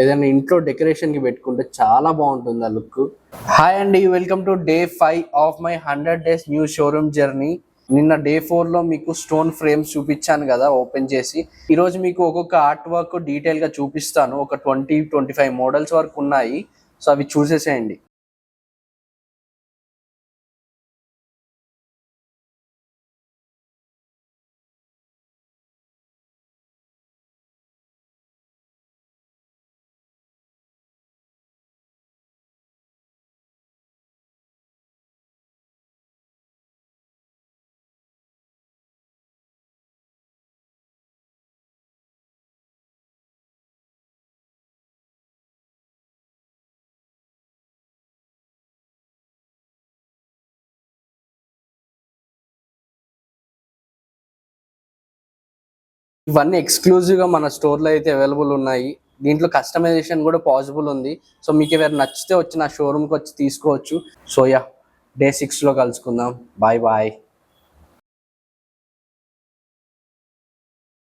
ఏదైనా ఇంట్లో డెకరేషన్ కి పెట్టుకుంటే చాలా బాగుంటుంది ఆ లుక్. హాయ్ అండి, welcome to day 5 of my 100 days new showroom journey. నిన్న డే 4 లో మీకు స్టోన్ ఫ్రేమ్స్ చూపించాను కదా ఓపెన్ చేసి. ఈ రోజు మీకు ఒక్కొక్క ఆర్ట్ వర్క్ డీటెయిల్ గా చూపిస్తాను. ఒక 20-25 మోడల్స్ వరకు ఉన్నాయి, సో అవి చూసేసేయండి. ఇవన్నీ ఎక్స్క్లూజివ్ గా మన స్టోర్ లో అయితే అవైలబుల్ ఉన్నాయి. దీంట్లో కస్టమైజేషన్ కూడా పాసిబుల్ ఉంది. సో మీకు ఎవరు నచ్చితే వచ్చి నా షోరూమ్ కి వచ్చి తీసుకోవచ్చు. సో యా, డే 6 లో కలుసుకుందాం. Bye bye.